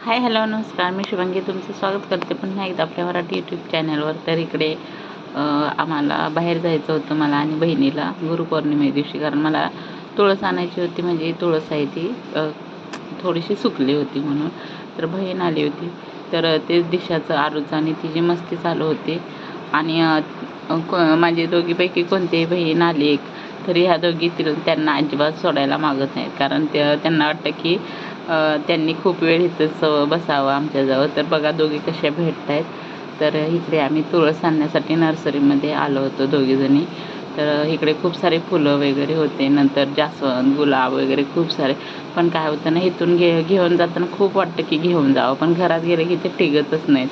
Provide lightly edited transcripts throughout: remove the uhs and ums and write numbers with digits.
Hi hello नमस्कार, मी शुभांगी तुमचं स्वागत करते पुन्हा एकदा आपल्या मराठी यूट्यूब चॅनलवर. तर इकडे आम्हाला बाहेर जायचं होतं, मला आणि बहिणीला, गुरुपौर्णिमे दिवशी. कारण मला तुळस आणायची होती, म्हणजे तुळस आहे ती थोडीशी सुकली होती म्हणून. तर बहीण आली होती, तर तेच दिशाचं आरूचं आणि तिची मस्ती चालू होती. आणि माझे दोघीपैकी कोणतीही बहीण आली एक तरी ह्या दोघी त्यांना अजिबात सोडायला मागत नाहीत. कारण त्यांना वाटतं की त्यांनी खूप वेळ इथंच बसावं आमच्याजवळ. तर बघा दोघी कशा भेटत आहेत. तर इकडे आम्ही तुळस आणण्यासाठी नर्सरीमध्ये आलो होतो दोघीजणी. तर इकडे खूप सारे फुलं वगैरे होते, नंतर जास्वंद, गुलाब वगैरे खूप सारे. पण काय होतं ना, इथून घेऊन जाताना खूप वाटतं की घेऊन जावं, पण घरात गेलं की ते टिकतच नाहीत.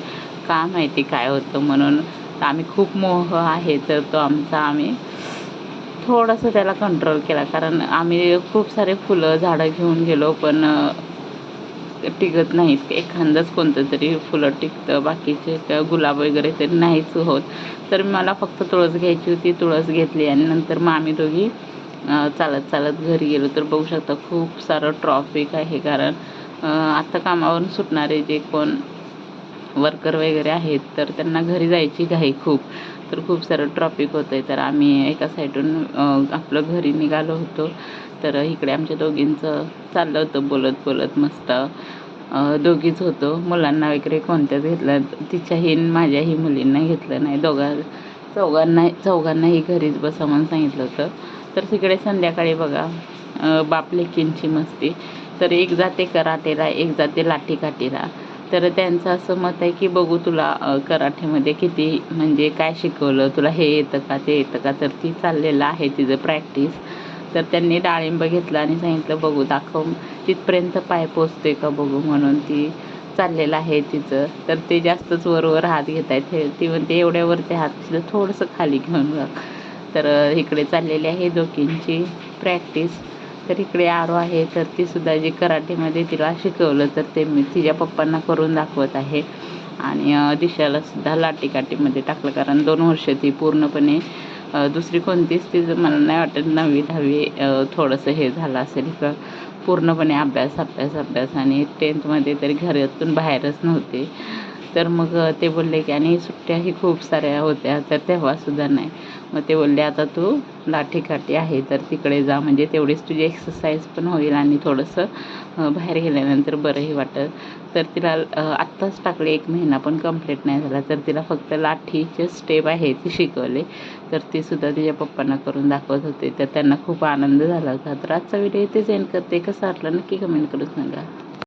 का माहिती काय होतं. म्हणून आम्ही खूप मोह आहे तर तो आम्ही थोडंसं त्याला कंट्रोल केला. कारण आम्ही खूप सारे फुलं झाडं घेऊन गेलो, पण टिकत नाहीत. एखादंच कोणतं तरी फुलं टिकतं, बाकीचे गुलाब वगैरे तरी नाहीच होत. तर मला फक्त तुळस घ्यायची होती, तुळस घेतली आणि नंतर मग आम्ही दोघी चालत चालत घरी गेलो. तर बघू शकता खूप सारं ट्रॉफिक आहे. कारण आता कामावरून सुटणारे जे कोण वर्कर वगैरे आहेत तर त्यांना घरी जायची घाई खूप. तर खूप सारं ट्रॉफिक होतं आहे. तर आम्ही एका साईडून आपलं घरी निघालो होतो. तर इकडे आमच्या दोघींचं चाललं होतं बोलत बोलत मस्त. दोघीच होतो, मुलांना वगैरे कोणत्याच घेतलं, तिच्याही माझ्याही मुलींना घेतलं नाही. चौघांनाही घरीच बसा म्हणून सांगितलं होतं. तर तिकडे संध्याकाळी बघा बाप लेकींची मस्ती. तर एक जाते कराटेला, एक जाते लाठीकाठीला. तर त्यांचं असं मत आहे की बघू तुला कराटेमध्ये किती म्हणजे काय शिकवलं, तुला हे येतं का ते येतं का. तर ती चाललेलं आहे तिचं प्रॅक्टिस. तर त्यांनी डाळिंब घेतलं आणि सांगितलं बघू दाखव तिथपर्यंत पाय पोचते का बघू, म्हणून ती चाललेलं आहे तिचं. तर ते जास्तच वर हात घेत आहेत. ती म्हणते एवढ्यावरती हात तिला थोडंसं खाली घेऊन बघ. तर इकडे चाललेली आहे दोघींची प्रॅक्टिस. तर इकडे आरो आहे, तर ती सुद्धा जे कराटेमध्ये तिला शिकवलं तर ते मी तिच्या पप्पांना करून दाखवत आहे. आणि दिशाला सुद्धा लाठीकाठीमध्ये टाकलं. कारण 2 वर्ष ती पूर्णपणे दुसरी कोणतीच तिचं मला नाही वाटत 9वी 10वी थोडंसं हे झालं असेल का पूर्णपणे अभ्यास आणि 10thमध्ये तरी घरातून बाहेरच नव्हते. तर मग ते बोलले की आणि सुट्ट्याही खूप साऱ्या होत्या तर तेव्हासुद्धा नाही. मग ते बोलले आता तू लाठीकाठी आहे तर तिकडे जा, म्हणजे तेवढीच तुझी एक्सरसाइज पण होईल आणि थोडंसं बाहेर गेल्यानंतर बरंही वाटेल. तर तिला आत्ताच टाकले, 1 महिना पण कंप्लीट नाही झाला. तर तिला फक्त लाठीचे स्टेप आहे ती शिकवले. तर ती सुद्धा तिच्या पप्पांना करून दाखवत होते. तर त्यांना खूप आनंद झाला होता. तर आजचा व्हिडिओ इथेच एंड करते. कसा वाटला नक्की कमेंट करून सांगा.